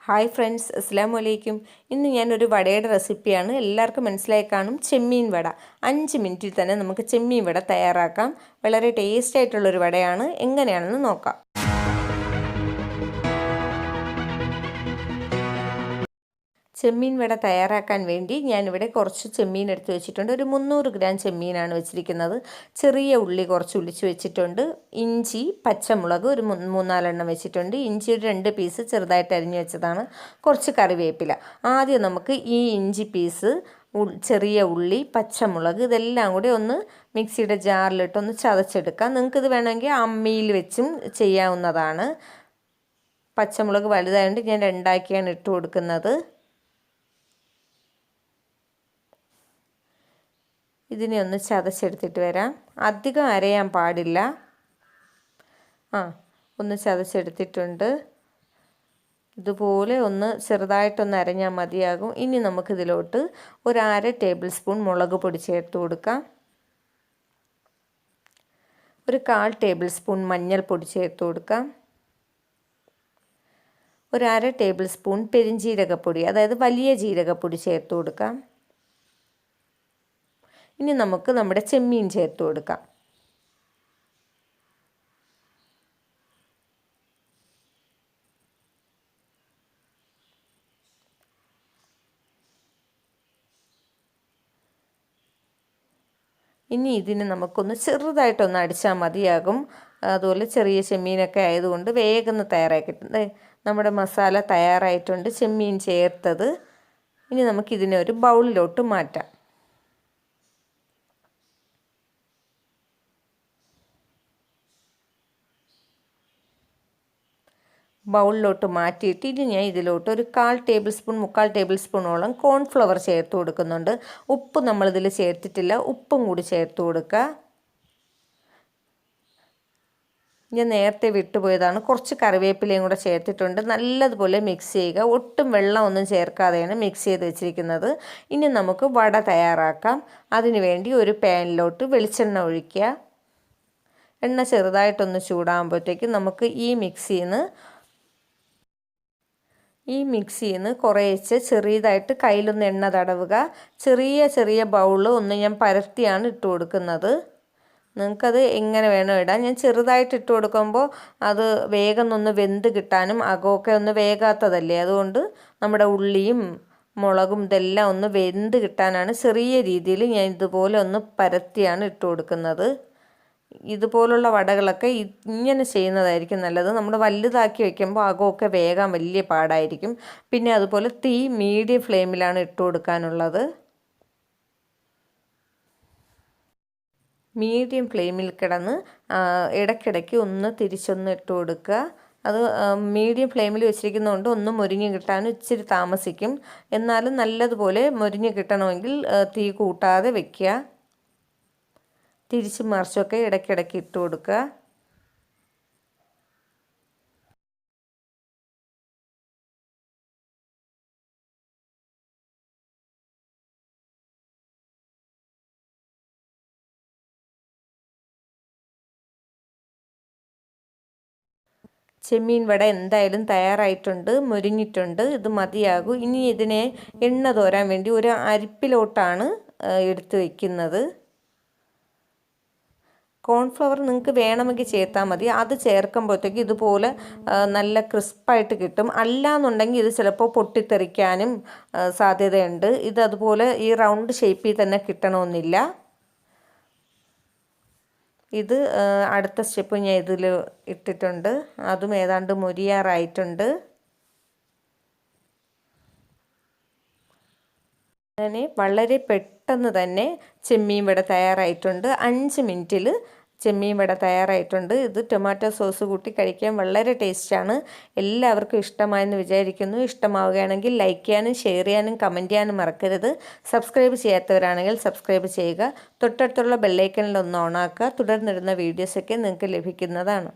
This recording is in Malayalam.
ഹായ് ഫ്രണ്ട്സ്, അസ്സലാമു അലൈക്കും. ഇന്ന് ഞാനൊരു വടയുടെ റെസിപ്പിയാണ്. എല്ലാവർക്കും മനസ്സിലായി കാണും, ചെമ്മീൻ വട. 5 മിനിറ്റിൽ തന്നെ നമുക്ക് ചെമ്മീൻ വട തയ്യാറാക്കാം. വളരെ ടേസ്റ്റ് ആയിട്ടുള്ളൊരു വടയാണ്. എങ്ങനെയാണെന്ന് നോക്കാം. ചെമ്മീൻ വട തയ്യാറാക്കാൻ വേണ്ടി ഞാനിവിടെ കുറച്ച് ചെമ്മീൻ എടുത്ത് വെച്ചിട്ടുണ്ട്. ഒരു 300 ഗ്രാം ചെമ്മീനാണ് വെച്ചിരിക്കുന്നത്. ചെറിയ ഉള്ളി കുറച്ച് ഉള്ളിച്ച് വെച്ചിട്ടുണ്ട്. ഇഞ്ചി, പച്ചമുളക് ഒരു 3-4 വെച്ചിട്ടുണ്ട്. ഇഞ്ചി ഒരു 2 പീസ് ചെറുതായിട്ട് അരിഞ്ഞു വെച്ചതാണ്. കുറച്ച് കറിവേപ്പില. ആദ്യം നമുക്ക് ഈ ഇഞ്ചി പീസ്, ചെറിയ ഉള്ളി, പച്ചമുളക് ഇതെല്ലാം കൂടി ഒന്ന് മിക്സിയുടെ ജാറിലിട്ടൊന്ന് ചതച്ചെടുക്കാം. നിങ്ങൾക്കിത് വേണമെങ്കിൽ അമ്മിയിൽ വെച്ചും ചെയ്യാവുന്നതാണ്. പച്ചമുളക് വലുതായതുകൊണ്ട് ഞാൻ 2 ഇട്ട് കൊടുക്കുന്നത്. ഇതിനെ ഒന്ന് ചതച്ചെടുത്തിട്ട് വരാം. അധികം അരയാൻ പാടില്ല. ഒന്ന് ചതച്ചെടുത്തിട്ടുണ്ട്. ഇതുപോലെ ഒന്ന് ചെറുതായിട്ടൊന്ന് അരഞ്ഞാൽ മതിയാകും. ഇനി നമുക്കിതിലോട്ട് ഒരു 1/2 ടേബിൾ സ്പൂൺ മുളക് പൊടി ചേർത്ത് കൊടുക്കാം. ഒരു 1/4 ടേബിൾ സ്പൂൺ മഞ്ഞൾപ്പൊടി ചേർത്ത് കൊടുക്കാം. ഒരു 1/2 ടേബിൾ സ്പൂൺ പെരിഞ്ജീരകപ്പൊടി, അതായത് വലിയ ജീരകപ്പൊടി ചേർത്ത് കൊടുക്കാം. ഇനി നമുക്ക് നമ്മുടെ ചെമ്മീൻ ചേർത്ത് കൊടുക്കാം. ഇനി ഇതിന് നമുക്കൊന്ന് ചെറുതായിട്ടൊന്ന് അടിച്ചാൽ മതിയാകും. അതുപോലെ ചെറിയ ചെമ്മീനൊക്കെ ആയതുകൊണ്ട് വേഗം തയ്യാറാക്കിയിട്ടുണ്ട്. നമ്മുടെ മസാല തയ്യാറായിട്ടുണ്ട്, ചെമ്മീൻ ചേർത്തത്. ഇനി നമുക്കിതിനെ ഒരു ബൗളിലോട്ട് മാറ്റാം. ബൗളിലോട്ട് മാറ്റിയിട്ട് ഇനി ഞാൻ ഇതിലോട്ട് ഒരു 1/4 ടേബിൾ സ്പൂൺ 3/4 ടേബിൾ സ്പൂണോളം കോൺഫ്ലവർ ചേർത്ത് കൊടുക്കുന്നുണ്ട്. ഉപ്പ് നമ്മളിതിൽ ചേർത്തിട്ടില്ല, ഉപ്പും കൂടി ചേർത്ത് കൊടുക്കുക. ഞാൻ നേരത്തെ വിട്ടുപോയതാണ്. കുറച്ച് കറിവേപ്പിലയും കൂടെ ചേർത്തിട്ടുണ്ട്. നല്ലതുപോലെ മിക്സ് ചെയ്യുക. ഒട്ടും വെള്ളമൊന്നും ചേർക്കാതെയാണ് മിക്സ് ചെയ്ത് വെച്ചിരിക്കുന്നത്. ഇനി നമുക്ക് വട തയ്യാറാക്കാം. അതിനുവേണ്ടി ഒരു പാനിലോട്ട് വെളിച്ചെണ്ണ ഒഴിക്കുക. എണ്ണ ചെറുതായിട്ടൊന്ന് ചൂടാകുമ്പോഴത്തേക്കും നമുക്ക് ഈ മിക്സിയിൽ നിന്ന് കുറേശ്ശെ ചെറിയതായിട്ട് കയ്യിലൊന്ന് എണ്ണ തടവുക. ചെറിയ ബൗള് ഒന്ന് ഞാൻ പരത്തിയാണ് ഇട്ട് കൊടുക്കുന്നത്. നിങ്ങൾക്കത് എങ്ങനെ വേണം ഇടാൻ. ഞാൻ ചെറുതായിട്ട് ഇട്ട് കൊടുക്കുമ്പോൾ അത് വേഗം ഒന്ന് വെന്ത് കിട്ടാനും അകമൊക്കെ ഒന്ന് വേകാത്തതല്ലേ, അതുകൊണ്ട് നമ്മുടെ ഉള്ളിയും മുളകും ഇതെല്ലാം ഒന്ന് വെന്ത് കിട്ടാനാണ് ചെറിയ രീതിയിൽ ഞാൻ ഇതുപോലെ ഒന്ന് പരത്തിയാണ് ഇട്ട് കൊടുക്കുന്നത്. ഇതുപോലുള്ള വടകളൊക്കെ ഇങ്ങനെ ചെയ്യുന്നതായിരിക്കും നല്ലത്. നമ്മൾ വലുതാക്കി വയ്ക്കുമ്പോൾ അകമൊക്കെ വേകാൻ വലിയ പാടായിരിക്കും. പിന്നെ അതുപോലെ തീ മീഡിയം ഫ്ലെയിമിലാണ് ഇട്ട് കൊടുക്കാനുള്ളത്. മീഡിയം ഫ്ലെയിമിൽ കിടന്ന് ഇടയ്ക്കിടയ്ക്ക് ഒന്ന് തിരിച്ചൊന്ന് ഇട്ട് കൊടുക്കുക. അത് മീഡിയം ഫ്ലെയിമിൽ വെച്ചിരിക്കുന്നതുകൊണ്ട് ഒന്ന് മൊരിഞ്ഞ് കിട്ടാനും ഇച്ചിരി താമസിക്കും. എന്നാലും നല്ലതുപോലെ മൊരിഞ്ഞ് കിട്ടണമെങ്കിൽ തീ കൂട്ടാതെ വയ്ക്കുക. തിരിച്ച് മറിച്ചൊക്കെ ഇടയ്ക്കിടയ്ക്ക് ഇട്ട് കൊടുക്കുക. ചെമ്മീൻ വട എന്തായാലും തയ്യാറായിട്ടുണ്ട്, മൊരിഞ്ഞിട്ടുണ്ട്. ഇത് മതിയാകും. ഇനി ഇതിനെ എണ്ണ തോരാൻ വേണ്ടി ഒരു അരിപ്പിലോട്ടാണ് എടുത്ത് വയ്ക്കുന്നത്. കോൺഫ്ലവർ നിങ്ങൾക്ക് വേണമെങ്കിൽ ചേർത്താൽ മതി. അത് ചേർക്കുമ്പോഴത്തേക്ക് ഇതുപോലെ നല്ല ക്രിസ്പായിട്ട് കിട്ടും. അല്ലാന്നുണ്ടെങ്കിൽ ഇത് ചിലപ്പോൾ പൊട്ടിത്തെറിക്കാനും സാധ്യതയുണ്ട്. ഇത് അതുപോലെ ഈ റൗണ്ട് ഷേപ്പിൽ തന്നെ കിട്ടണമെന്നില്ല. ഇത് അടുത്ത സ്റ്റെപ്പ് ഞാൻ ഇതിൽ ഇട്ടിട്ടുണ്ട്. അതും ഏതാണ്ട് മൊരിയാറായിട്ടുണ്ട്. അങ്ങനെ വളരെ പെട്ടെന്ന് തന്നെ ചെമ്മീൻ വട തയ്യാറായിട്ടുണ്ട്. 5 മിനിറ്റിൽ ചെമ്മീൻ വട തയ്യാറായിട്ടുണ്ട്. ഇത് ടൊമാറ്റോ സോസ് കൂട്ടി കഴിക്കാൻ വളരെ ടേസ്റ്റാണ്. എല്ലാവർക്കും ഇഷ്ടമായെന്ന് വിചാരിക്കുന്നു. ഇഷ്ടമാവുകയാണെങ്കിൽ ലൈക്ക് ചെയ്യാനും ഷെയർ ചെയ്യാനും കമൻറ്റ് ചെയ്യാനും മറക്കരുത്. സബ്സ്ക്രൈബ് ചെയ്യാത്തവരാണെങ്കിൽ സബ്സ്ക്രൈബ് ചെയ്യുക. തൊട്ടടുത്തുള്ള ബെല്ലൈക്കണിൽ ഒന്ന് ഓണാക്കുക. തുടർന്നിടുന്ന വീഡിയോസൊക്കെ നിങ്ങൾക്ക് ലഭിക്കുന്നതാണ്.